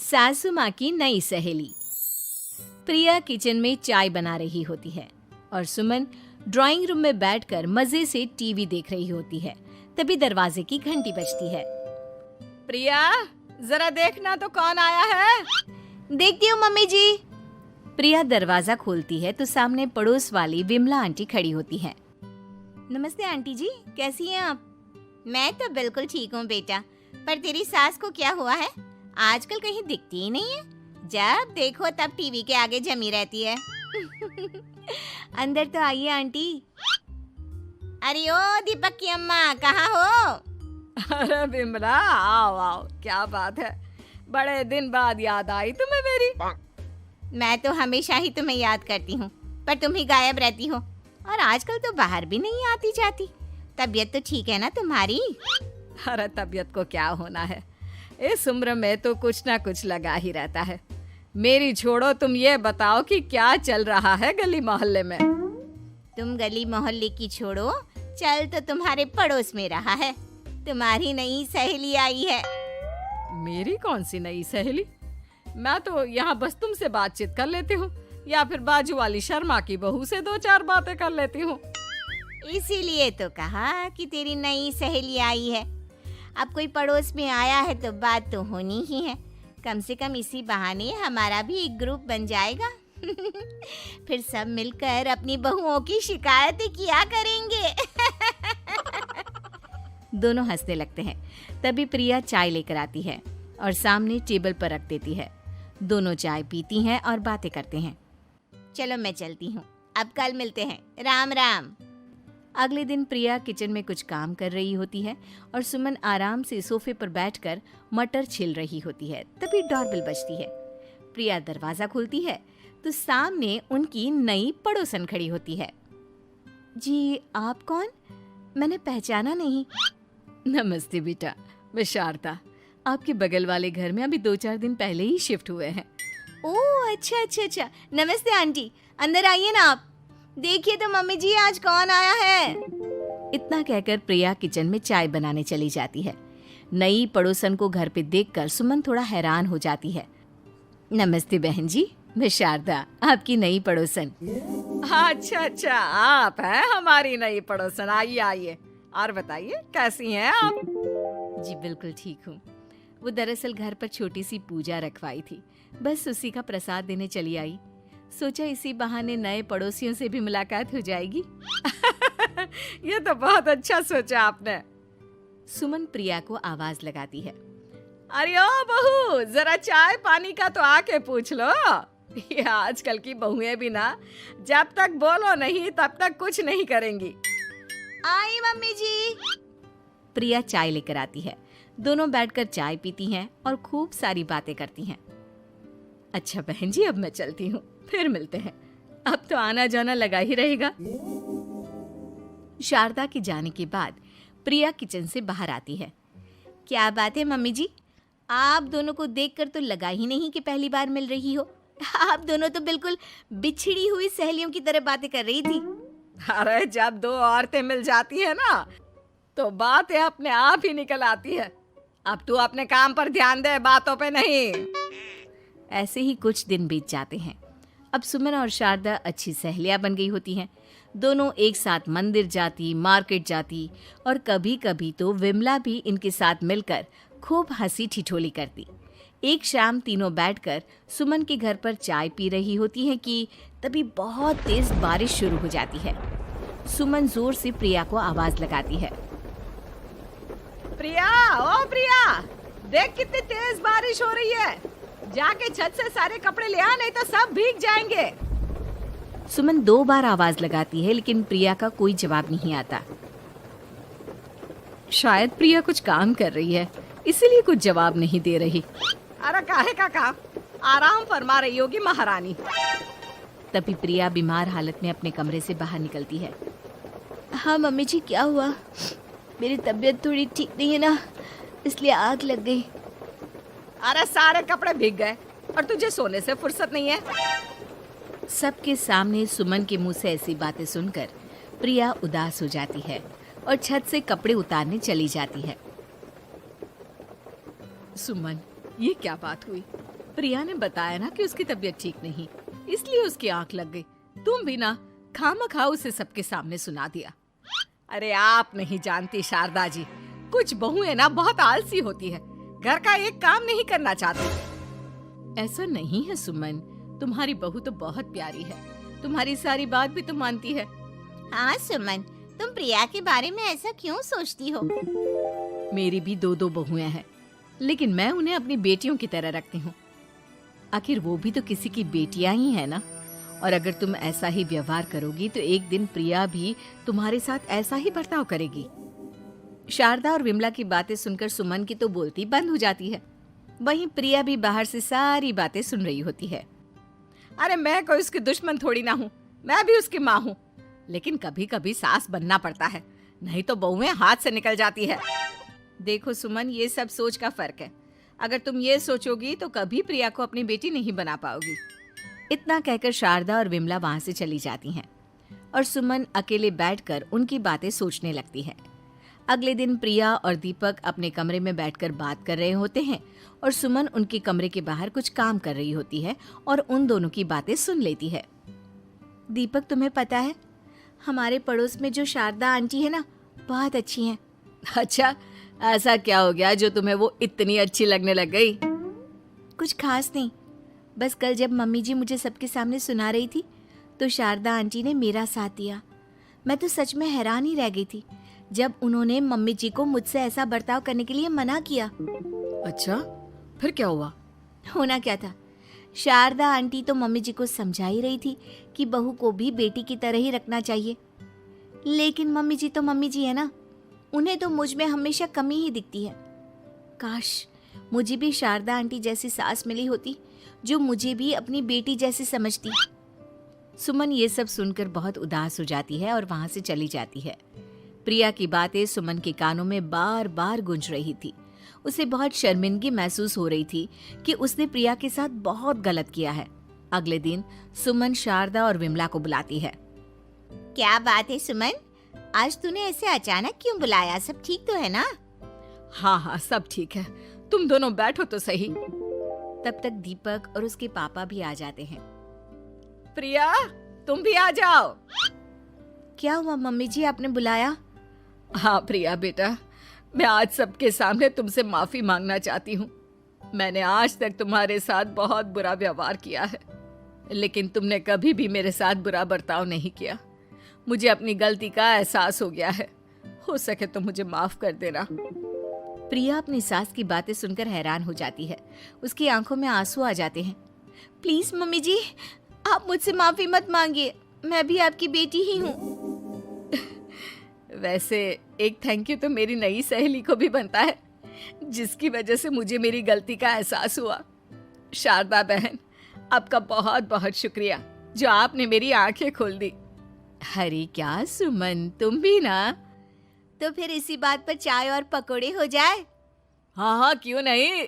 सासू माँ की नई सहेली। प्रिया किचन में चाय बना रही होती है और सुमन ड्राइंग रूम में बैठकर मजे से टीवी देख रही होती है। तभी दरवाजे की घंटी बजती है। प्रिया, जरा देखना तो कौन आया है। देखती हूँ मम्मी जी। प्रिया दरवाजा खोलती है तो सामने पड़ोस वाली विमला आंटी खड़ी होती है। नमस्ते आंटी जी, कैसी हैं आप? मैं तो बिल्कुल ठीक हूँ बेटा, पर तेरी सास को क्या हुआ है? आजकल कहीं दिखती ही नहीं है। जब देखो तब टीवी के आगे जमी रहती है। अंदर तो आइए आंटी। अरे ओ दीपक की अम्मा, कहाँ हो? अरे बिमला, आओ आओ, क्या बात है, बड़े दिन बाद याद आई तुम्हें मेरी। मैं तो हमेशा ही तुम्हें याद करती हूँ, पर तुम ही गायब रहती हो और आजकल तो बाहर भी नहीं आती जाती। तबीयत तो ठीक है ना तुम्हारी? अरे तबीयत को क्या होना है, इस उम्र में तो कुछ ना कुछ लगा ही रहता है। मेरी छोड़ो, तुम ये बताओ कि क्या चल रहा है गली मोहल्ले में। तुम गली मोहल्ले की छोड़ो, चल तो तुम्हारे पड़ोस में रहा है। तुम्हारी नई सहेली आई है। मेरी कौन सी नई सहेली? मैं तो यहाँ बस तुमसे बातचीत कर लेती हूँ या फिर बाजू वाली शर्मा की बहू से दो चार बातें कर लेती हूँ। इसीलिए तो कहा कि तेरी नई सहेली आई है। अब कोई पड़ोस में आया है तो बात तो होनी ही है। कम से कम इसी बहाने हमारा भी एक ग्रुप बन जाएगा। फिर सब मिलकर अपनी बहुओं की शिकायतें किया करेंगे। दोनों हंसने लगते हैं। तभी प्रिया चाय लेकर आती है और सामने टेबल पर रख देती है। दोनों चाय पीती हैं और बातें करते हैं। चलो मैं चलती हूँ, अब कल मिलते हैं। राम राम। अगले दिन प्रिया किचन में कुछ काम कर रही होती है और सुमन आराम से सोफे पर बैठकर मटर छिल रही होती है। तभी डोरबेल बजती है। प्रिया दरवाजा खोलती है तो सामने उनकी नई पड़ोसन खड़ी होती है। जी, आप कौन? मैंने पहचाना नहीं। नमस्ते बेटा, मैं शारदा, आपके बगल वाले घर में अभी 2-4 दिन पहले ही शिफ्ट हुए हैं। ओह अच्छा अच्छा अच्छा, नमस्ते आंटी, अंदर आइए ना आप। देखिए तो मम्मी जी, आज कौन आया है। इतना कहकर प्रिया किचन में चाय बनाने चली जाती है। नई पड़ोसन को घर पे देखकर सुमन थोड़ा हैरान हो जाती है। नमस्ते बहन जी, मैं शारदा, आपकी नई पड़ोसन। अच्छा अच्छा, आप हैं हमारी नई पड़ोसन। आइए आइए, और बताइए कैसी हैं आप? जी बिल्कुल ठीक हूँ। वो दरअसल घर पर छोटी सी पूजा रखवाई थी, बस उसी का प्रसाद देने चली आई। सोचा इसी बहाने नए पड़ोसियों से भी मुलाकात हो जाएगी। ये तो बहुत अच्छा सोचा आपने। सुमन प्रिया को आवाज लगाती है। अरे ओ बहू, जरा चाय पानी का तो आके पूछ लो। ये आजकल की बहुएं भी ना, जब तक बोलो नहीं तब तक कुछ नहीं करेंगी। आई मम्मी जी। प्रिया चाय लेकर आती है। दोनों बैठकर चाय पीती हैं और खूब सारी बातें करती हैं। अच्छा बहन जी, अब मैं चलती हूँ, फिर मिलते हैं। अब तो आना जाना लगा ही रहेगा। शारदा के जाने के बाद प्रिया किचन से बाहर आती है। क्या बात है मम्मी जी, आप दोनों को देखकर तो लगा ही नहीं कि पहली बार मिल रही हो। आप दोनों तो बिल्कुल बिछड़ी हुई सहेलियों की तरह बातें कर रही थी। अरे जब दो औरतें मिल जाती है ना, तो बातें अपने आप ही निकल आती है। अब तू अपने काम पर ध्यान दे, बातों पे नहीं। ऐसे ही कुछ दिन बीत जाते हैं। अब सुमन और शारदा अच्छी सहेलियां बन गई होती हैं। दोनों एक साथ मंदिर जाती, मार्केट जाती और कभी कभी तो विमला भी इनके साथ मिलकर खूब हंसी ठिठोली करती। एक शाम तीनों बैठकर सुमन के घर पर चाय पी रही होती हैं कि तभी बहुत तेज बारिश शुरू हो जाती है। सुमन जोर से प्रिया को आवाज लगाती है। प्रिया, ओ प्रिया, देख कितनी तेज बारिश हो रही है। जाके छत से सारे कपड़े ले आ, नहीं तो सब भीग जाएंगे। सुमन 2 बार आवाज लगाती है लेकिन प्रिया का कोई जवाब नहीं आता। शायद प्रिया कुछ काम कर रही है, इसीलिए कुछ जवाब नहीं दे रही। अरे काहे का काम, आराम फरमा रही होगी महारानी। तभी प्रिया बीमार हालत में अपने कमरे से बाहर निकलती है। हाँ मम्मी जी, क्या हुआ? मेरी तबीयत थोड़ी ठीक नहीं है ना, इसलिए आग लग गई। अरे सारे कपड़े भीग गए और तुझे सोने से फुर्सत नहीं है। सबके सामने सुमन के मुंह से ऐसी बातें सुनकर प्रिया उदास हो जाती है और छत से कपड़े उतारने चली जाती है। सुमन, ये क्या बात हुई? प्रिया ने बताया ना कि उसकी तबीयत ठीक नहीं, इसलिए उसकी आंख लग गई। तुम भी ना खामखा उसे सबके सामने सुना दिया। अरे आप नहीं जानती शारदा जी, कुछ बहुएं ना बहुत आलसी होती है, घर का एक काम नहीं करना चाहती। ऐसा नहीं है सुमन, तुम्हारी बहू तो बहुत प्यारी है, तुम्हारी सारी बात भी तो मानती है। हाँ सुमन, तुम प्रिया के बारे में ऐसा क्यों सोचती हो? मेरी भी दो बहुएं हैं, लेकिन मैं उन्हें अपनी बेटियों की तरह रखती हूँ। आखिर वो भी तो किसी की बेटियां ही है ना। और अगर तुम ऐसा ही व्यवहार करोगी तो एक दिन प्रिया भी तुम्हारे साथ ऐसा ही बर्ताव करेगी। शारदा और विमला की बातें सुनकर सुमन की तो बोलती बंद हो जाती है। वहीं प्रिया भी बाहर से सारी बातें सुन रही होती है। अरे मैं कोई उसकी दुश्मन थोड़ी ना हूँ, मैं भी उसकी माँ हूँ, लेकिन कभी कभी सास बनना पड़ता है, नहीं तो बहुएं हाथ से निकल जाती है। देखो सुमन, ये सब सोच का फर्क है। अगर तुम ये सोचोगी तो कभी प्रिया को अपनी बेटी नहीं बना पाओगी। इतना कहकर शारदा और विमला वहां से चली जाती हैं और सुमन अकेले बैठकर उनकी बातें सोचने लगती है। अगले दिन प्रिया और दीपक अपने कमरे में बैठकर बात कर रहे होते हैं और सुमन उनके कमरे के बाहर कुछ काम कर रही होती है और उन दोनों की बातें सुन लेती है। दीपक, तुम्हें पता है हमारे पड़ोस में जो शारदा आंटी है ना, बहुत अच्छी हैं। अच्छा, ऐसा क्या हो गया जो तुम्हें वो इतनी अच्छी लगने लग गई? कुछ खास नहीं, बस कल जब मम्मी जी मुझे सबके सामने सुना रही थी तो शारदा आंटी ने मेरा साथ दिया। मैं तो सच में हैरान ही रह गई थी जब उन्होंने मम्मी जी को मुझसे ऐसा बर्ताव करने के लिए मना किया। अच्छा, फिर क्या हुआ? होना क्या था, शारदा आंटी तो मम्मी जी को समझा ही रही थी कि बहू को भी बेटी की तरह ही रखना चाहिए, लेकिन मम्मी जी तो मम्मी जी है ना, उन्हें तो मुझ में हमेशा कमी ही दिखती है। काश मुझे भी शारदा आंटी जैसी सास मिली होती जो मुझे भी अपनी बेटी जैसी समझती। सुमन ये सब सुनकर बहुत उदास हो जाती है और वहां से चली जाती है। प्रिया की बातें सुमन के कानों में बार बार गूंज रही थी। उसे बहुत शर्मिंदगी महसूस हो रही थी कि उसने प्रिया के साथ बहुत गलत किया है। अगले दिन सुमन शारदा और विमला को बुलाती है। क्या बात है सुमन, आज तूने ऐसे अचानक क्यों बुलाया? सब ठीक तो है ना? हाँ, सब ठीक है, तुम दोनों बैठो तो सही। तब तक दीपक और उसके पापा भी आ जाते हैं। प्रिया, तुम भी आ जाओ। क्या हुआ मम्मी जी, आपने बुलाया? हाँ प्रिया बेटा, मैं आज सबके सामने तुमसे माफी मांगना चाहती हूँ। मैंने आज तक तुम्हारे साथ बहुत बुरा व्यवहार किया है, लेकिन तुमने कभी भी मेरे साथ बुरा बर्ताव नहीं किया। मुझे अपनी गलती का एहसास हो गया है, हो सके तो मुझे माफ कर देना। प्रिया अपनी सास की बातें सुनकर हैरान हो जाती है। उसकी आंखों में आंसू आ जाते हैं। प्लीज मम्मी जी, आप मुझसे माफी मत मांगिए, मैं भी आपकी बेटी ही हूँ। वैसे एक थैंक यू तो मेरी नई सहेली को भी बनता है, जिसकी वजह से मुझे मेरी गलती का एहसास हुआ। शारदा बहन, आपका बहुत बहुत शुक्रिया जो आपने मेरी आंखें खोल दी। अरे क्या सुमन, तुम भी ना। तो फिर इसी बात पर चाय और पकोड़े हो जाए? हाँ, क्यों नहीं।